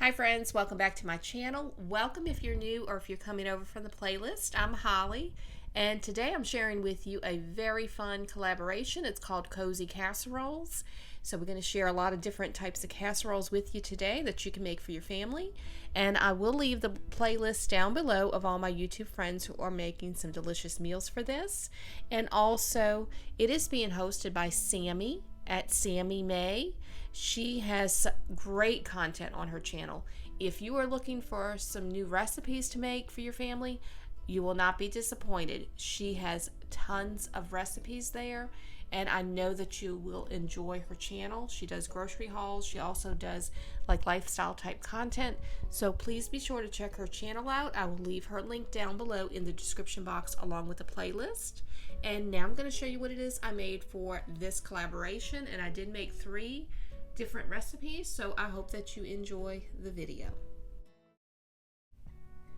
Hi friends, welcome back to my channel. Welcome if you're new or if you're coming over from the playlist. I'm Holly, and today I'm sharing with you a very fun collaboration. It's called Cozy Casseroles. So we're going to share a lot of different types of casseroles with you today that you can make for your family. And I will leave the playlist down below of all my YouTube friends who are making some delicious meals for this. And also, it is being hosted by Sammi at Sammi May. She has great content on her channel. If you are looking for some new recipes to make for your family, you will not be disappointed. She has tons of recipes there, and I know that you will enjoy her channel. She does grocery hauls. She also does like lifestyle type content. So please be sure to check her channel out. I will leave her link down below in the description box along with the playlist. And now I'm going to show you what it is I made for this collaboration, and I did make 3 different recipes, so I hope that you enjoy the video.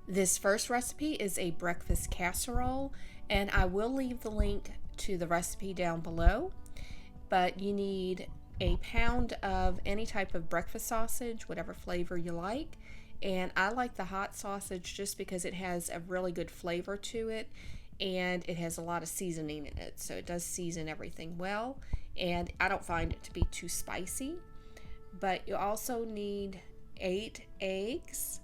This first recipe is a breakfast casserole, and I will leave the link to the recipe down below. But you need a pound of any type of breakfast sausage, whatever flavor you like. And I like the hot sausage just because it has a really good flavor to it, and it has a lot of seasoning in it, so it does season everything well, and I don't find it to be too spicy. But you also need 8 eggs,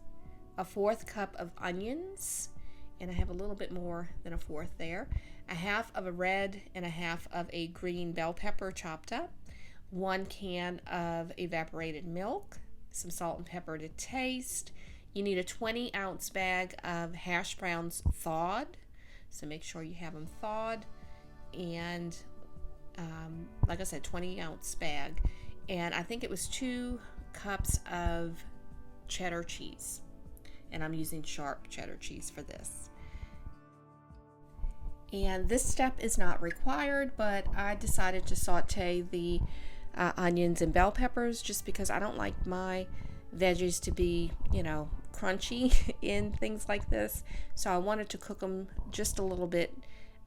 a 1/4 cup of onions, and I have a little bit more than a 1/4 there, a 1/2 of a red and a 1/2 of a green bell pepper chopped up, 1 can of evaporated milk, some salt and pepper to taste. You need a 20-ounce bag of hash browns thawed, so make sure you have them thawed, and like I said, 20-ounce bag. And I think it was 2 cups of cheddar cheese, and I'm using sharp cheddar cheese for this. And this step is not required, but I decided to saute the onions and bell peppers just because I don't like my veggies to be, crunchy in things like this. So I wanted to cook them just a little bit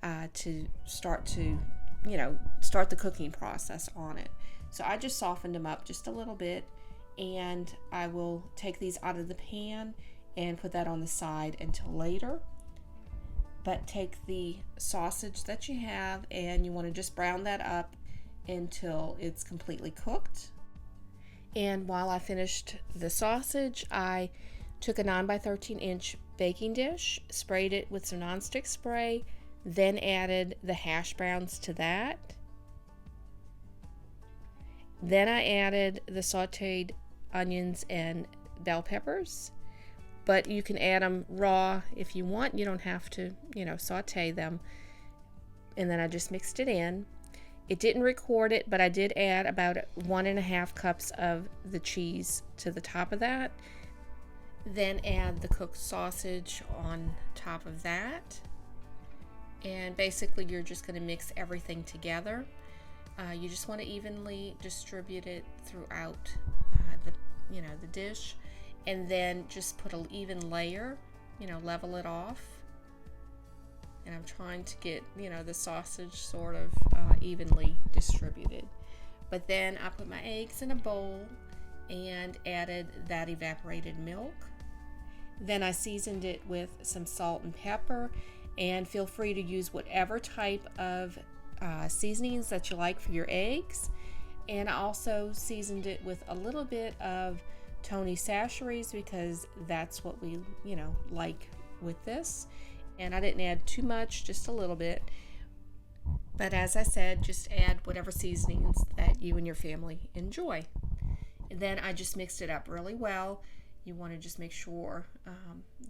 to start the cooking process on it. So I just softened them up just a little bit, and I will take these out of the pan and put that on the side until later. But take the sausage that you have, and you want to just brown that up until it's completely cooked. And while I finished the sausage, I took a 9x13-inch baking dish, sprayed it with some nonstick spray, then added the hash browns to that. Then I added the sauteed onions and bell peppers, but you can add them raw if you want. You don't have to, saute them. And then I just mixed it in. It didn't record it, but I did add about 1.5 cups of the cheese to the top of that. Then add the cooked sausage on top of that. And basically you're just going to mix everything together. You just want to evenly distribute it throughout the dish, and then just put an even layer, level it off. And I'm trying to get the sausage sort of evenly distributed. But then I put my eggs in a bowl and added that evaporated milk. Then I seasoned it with some salt and pepper, and feel free to use whatever type of seasonings that you like for your eggs. And I also seasoned it with a little bit of Tony Chachere's because that's what we like with this. And I didn't add too much, just a little bit. But as I said, just add whatever seasonings that you and your family enjoy. And then I just mixed it up really well. You want to just make sure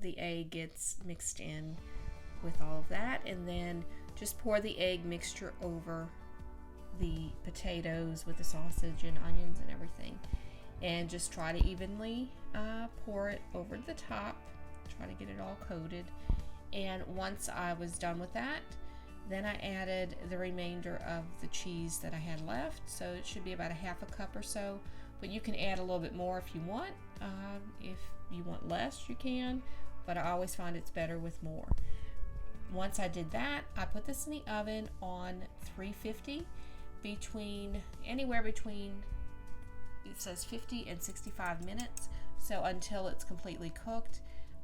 the egg gets mixed in with all of that, and then just pour the egg mixture over the potatoes with the sausage and onions and everything, and just try to evenly pour it over the top. Try to get it all coated. And once I was done with that, then I added the remainder of the cheese that I had left. So it should be about 1/2 cup or so, but you can add a little bit more if you want. If you want less, you can, but I always find it's better with more. Once I did that, I put this in the oven on 350 anywhere between, it says 50 and 65 minutes. so until it's completely cooked.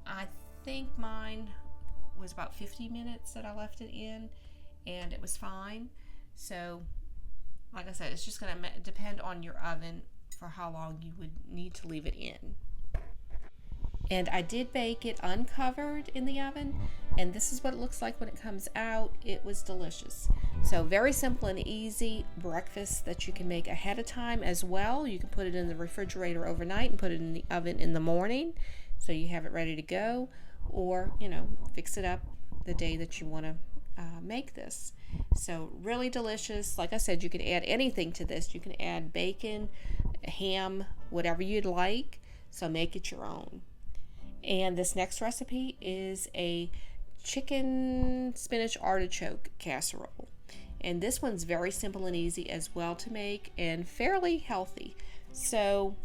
I think mine was about 50 minutes that I left it in, and it was fine. So like I said, it's just going to depend on your oven for how long you would need to leave it in. And I did bake it uncovered in the oven, and this is what it looks like when it comes out. It was delicious. So very simple and easy breakfast that you can make ahead of time as well. You can put it in the refrigerator overnight and put it in the oven in the morning so you have it ready to go, or fix it up the day that you want to make this. So really delicious. Like I said, you can add anything to this. You can add bacon, ham, whatever you'd like. So make it your own. And this next recipe is a chicken spinach artichoke casserole. And this one's very simple and easy as well to make, and fairly healthy. So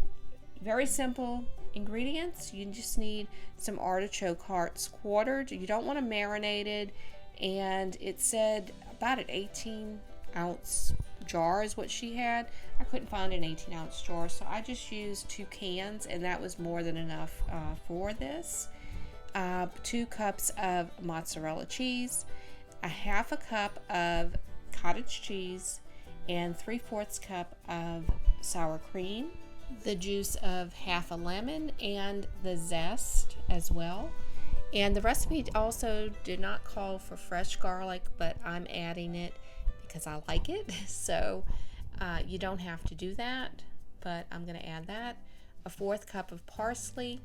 very simple ingredients. You just need some artichoke hearts quartered. You don't want to marinated. And it said about an 18-ounce jar is what she had. I couldn't find an 18-ounce jar, so I just used 2 cans, and that was more than enough for this. 2 cups of mozzarella cheese, a half a cup of cottage cheese, and 3/4 cup of sour cream, the juice of half a lemon, and the zest as well. And the recipe also did not call for fresh garlic, but I'm adding it because I like it. So you don't have to do that, but I'm going to add that. A 1/4 cup of parsley,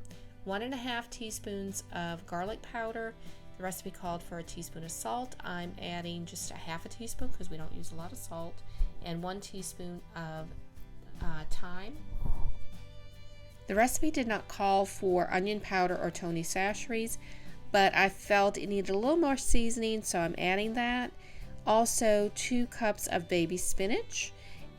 1.5 teaspoons of garlic powder. The recipe called for a teaspoon of salt. I'm adding just a half a teaspoon because we don't use a lot of salt, and 1 teaspoon of thyme. The recipe did not call for onion powder or Tony Chachere's, but I felt it needed a little more seasoning, so I'm adding that. Also 2 cups of baby spinach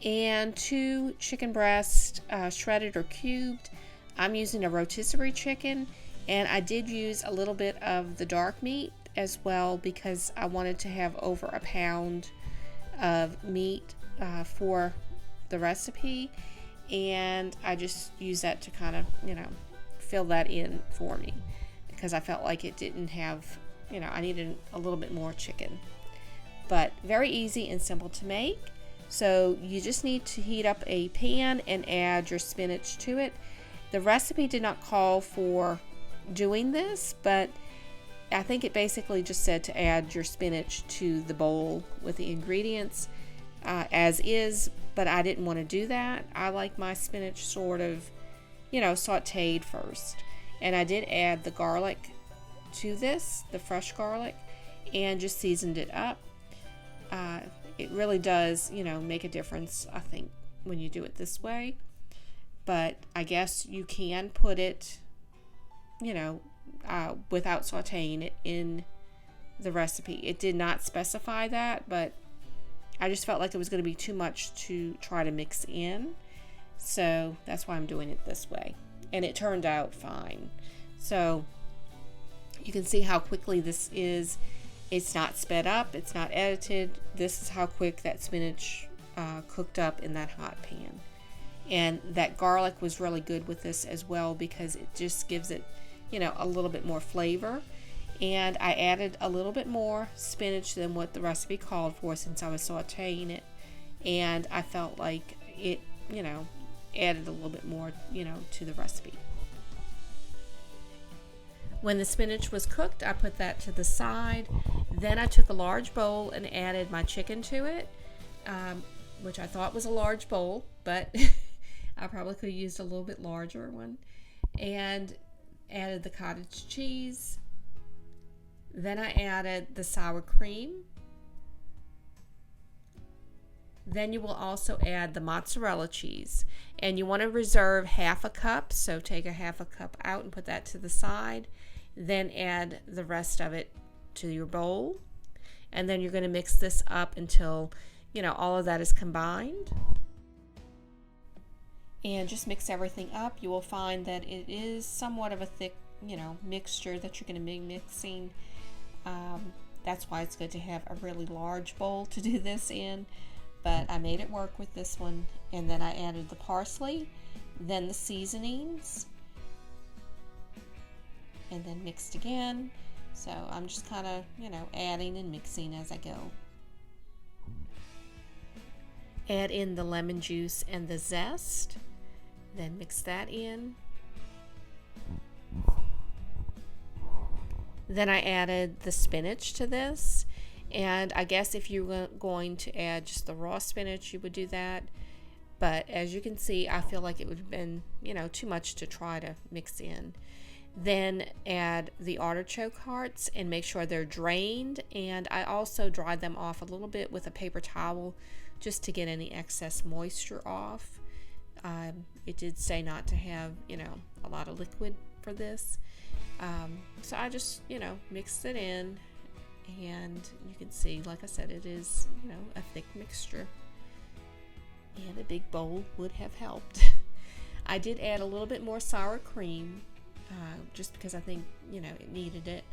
and 2 chicken breasts, shredded or cubed. I'm using a rotisserie chicken, and I did use a little bit of the dark meat as well because I wanted to have over a pound of meat for the recipe, and I just used that to kind of fill that in for me because I felt like it didn't have, I needed a little bit more chicken. But very easy and simple to make. So you just need to heat up a pan and add your spinach to it. The recipe did not call for doing this, but I think it basically just said to add your spinach to the bowl with the ingredients as is, but I didn't want to do that. I like my spinach sort of, sauteed first. And I did add the garlic to this, the fresh garlic, and just seasoned it up. It really does, make a difference, I think, when you do it this way. But I guess you can put it, without sauteing it in the recipe. It did not specify that, but I just felt like it was going to be too much to try to mix in. So that's why I'm doing it this way. And it turned out fine. So you can see how quickly this is. It's not sped up, it's not edited. This is how quick that spinach cooked up in that hot pan. And that garlic was really good with this as well because it just gives it, a little bit more flavor. And I added a little bit more spinach than what the recipe called for since I was sauteing it. And I felt like it, added a little bit more, to the recipe. When the spinach was cooked, I put that to the side. Then I took a large bowl and added my chicken to it, which I thought was a large bowl, but I probably could have used a little bit larger one. And added the cottage cheese. Then I added the sour cream. Then you will also add the mozzarella cheese, and you want to reserve half a cup, so take a half a cup out and put that to the side. Then add the rest of it to your bowl, and then you're going to mix this up until all of that is combined. And just mix everything up. You will find that it is somewhat of a thick mixture that you're going to be mixing. That's why it's good to have a really large bowl to do this in. But I made it work with this one, and then I added the parsley, then the seasonings, and then mixed again. So I'm just kind of, adding and mixing as I go. Add in the lemon juice and the zest, then mix that in. Then I added the spinach to this, and I guess if you were going to add just the raw spinach, you would do that. But as you can see, I feel like it would have been, too much to try to mix in. Then add the artichoke hearts and make sure they're drained, and I also dried them off a little bit with a paper towel just to get any excess moisture off. It did say not to have, a lot of liquid for this. So I just, mixed it in, and you can see, like I said, it is, a thick mixture. And a big bowl would have helped. I did add a little bit more sour cream, just because I think, it needed it.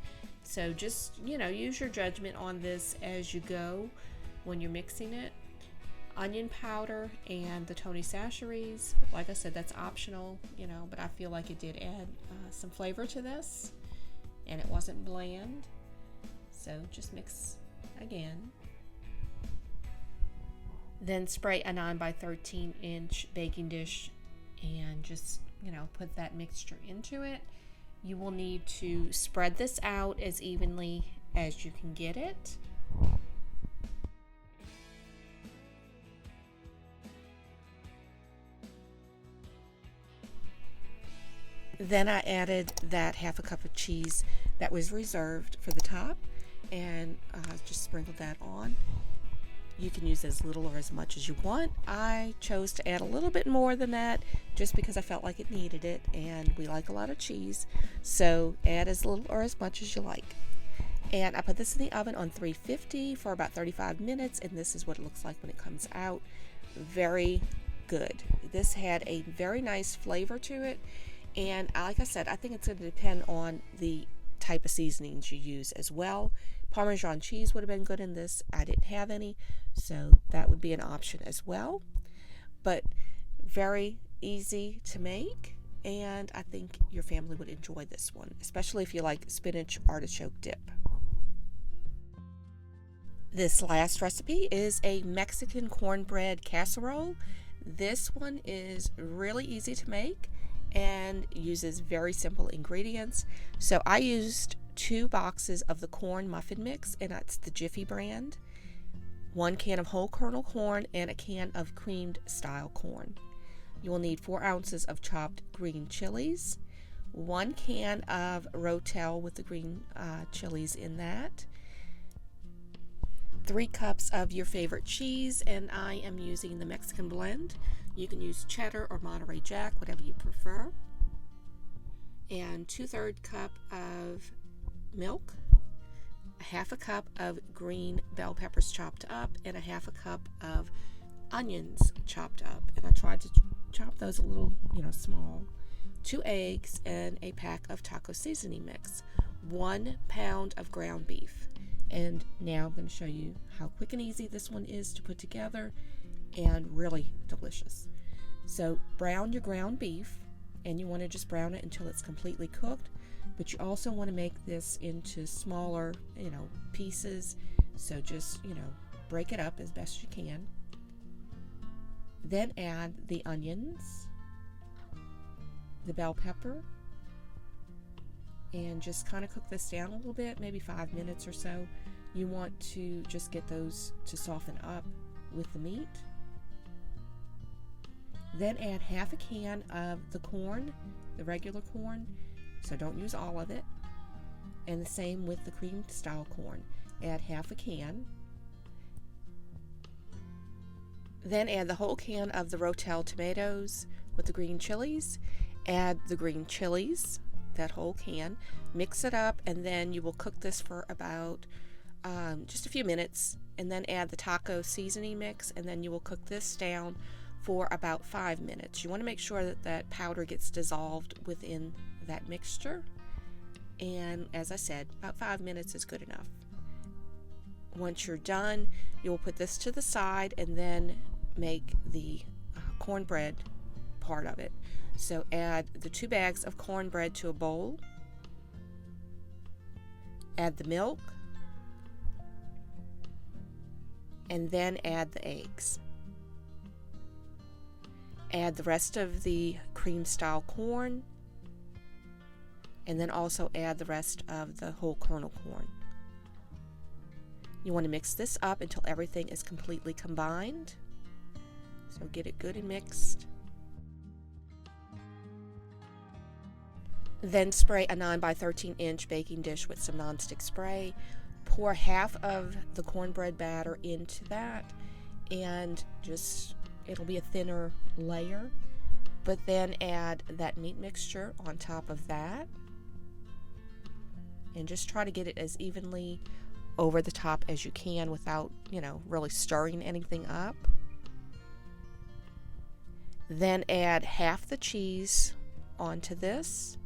So just, use your judgment on this as you go when you're mixing it. Onion powder and the Tony Chachere's, like I said, that's optional, but I feel like it did add some flavor to this, and it wasn't bland. So just mix again. Then spray a 9 by 13 inch baking dish and just, put that mixture into it. You will need to spread this out as evenly as you can get it. Then I added that half a cup of cheese that was reserved for the top, and just sprinkled that on. You can use as little or as much as you want. I chose to add a little bit more than that just because I felt like it needed it, and we like a lot of cheese, so add as little or as much as you like. And I put this in the oven on 350 for about 35 minutes, and this is what it looks like when it comes out. Very good. This had a very nice flavor to it, and like I said, I think it's going to depend on the type of seasonings you use as well. Parmesan cheese would have been good in this. I didn't have any, so that would be an option as well. But very easy to make, and I think your family would enjoy this one, especially if you like spinach artichoke dip. This last recipe is a Mexican cornbread casserole. This one is really easy to make and uses very simple ingredients. So I used 2 boxes of the corn muffin mix, and that's the Jiffy brand, 1 can of whole kernel corn, and a can of creamed style corn. You will need 4 ounces of chopped green chilies, 1 can of Rotel with the green chilies in that, 3 cups of your favorite cheese, and I am using the Mexican blend. You can use cheddar or Monterey Jack, whatever you prefer. And 2/3 cup of milk, a half a cup of green bell peppers chopped up, and a half a cup of onions chopped up. And I tried to chop those a little, small. 2 eggs and a pack of taco seasoning mix. 1 pound of ground beef. And now I'm going to show you how quick and easy this one is to put together, and really delicious. So brown your ground beef, and you want to just brown it until it's completely cooked, but you also want to make this into smaller, pieces. So just, break it up as best you can. Then add the onions, the bell pepper, and just kind of cook this down a little bit, maybe 5 minutes or so. You want to just get those to soften up with the meat. Then add half a can of the corn, the regular corn, so don't use all of it. And the same with the creamed style corn. Add half a can. Then add the whole can of the Rotel tomatoes with the green chilies. Add the green chilies, that whole can. Mix it up, and then you will cook this for about just a few minutes. And then add the taco seasoning mix, and then you will cook this down for about 5 minutes. You want to make sure that that powder gets dissolved within that mixture. And as I said, about 5 minutes is good enough. Once you're done, you will put this to the side and then make the cornbread part of it. So add the 2 bags of cornbread to a bowl. add the milk, and then add the eggs. Add the rest of the cream-style corn, and then also add the rest of the whole kernel corn. You want to mix this up until everything is completely combined. So get it good and mixed. Then spray a 9 by 13 inch baking dish with some nonstick spray. Pour half of the cornbread batter into that, and it'll be a thinner layer. But then add that meat mixture on top of that. And just try to get it as evenly over the top as you can without, really stirring anything up. Then add half the cheese onto this.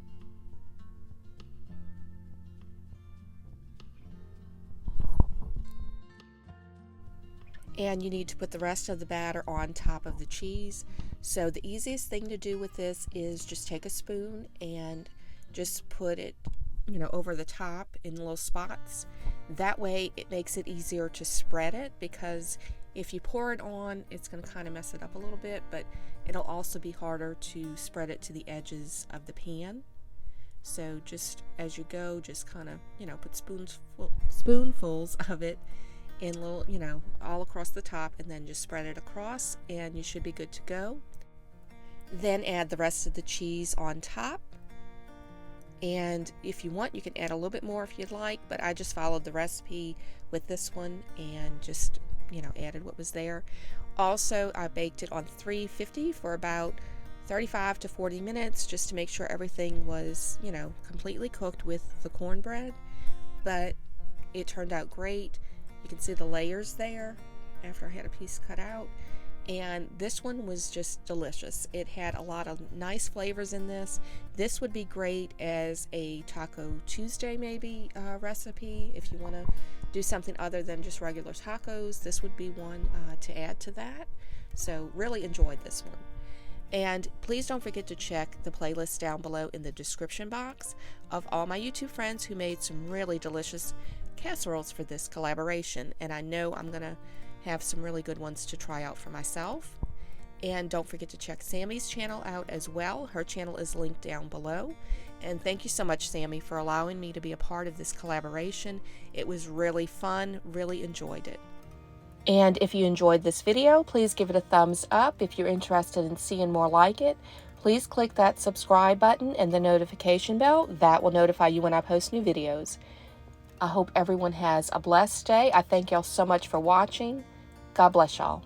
And you need to put the rest of the batter on top of the cheese. So the easiest thing to do with this is just take a spoon and just put it over the top in little spots. That way it makes it easier to spread it, because if you pour it on, it's going to kind of mess it up a little bit, but it'll also be harder to spread it to the edges of the pan. So just as you go, just kind of, put spoonfuls of it in little, all across the top, and then just spread it across, and you should be good to go. Then add the rest of the cheese on top. And if you want, you can add a little bit more if you'd like, but I just followed the recipe with this one and just, added what was there. Also, I baked it on 350 for about 35 to 40 minutes just to make sure everything was, completely cooked with the cornbread. But it turned out great. You can see the layers there after I had a piece cut out. And this one was just delicious. It had a lot of nice flavors in this. This would be great as a Taco Tuesday maybe recipe. If you want to do something other than just regular tacos, this would be one to add to that. So really enjoyed this one. And please don't forget to check the playlist down below in the description box of all my YouTube friends who made some really delicious casseroles for this collaboration. And I know I'm going to have some really good ones to try out for myself. And don't forget to check Sammi's channel out as well. Her channel is linked down below. And thank you so much, Sammi, for allowing me to be a part of this collaboration. It was really fun, really enjoyed it. And if you enjoyed this video, please give it a thumbs up. If you're interested in seeing more like it, please click that subscribe button and the notification bell. That will notify you when I post new videos. I hope everyone has a blessed day. I thank y'all so much for watching. God bless y'all.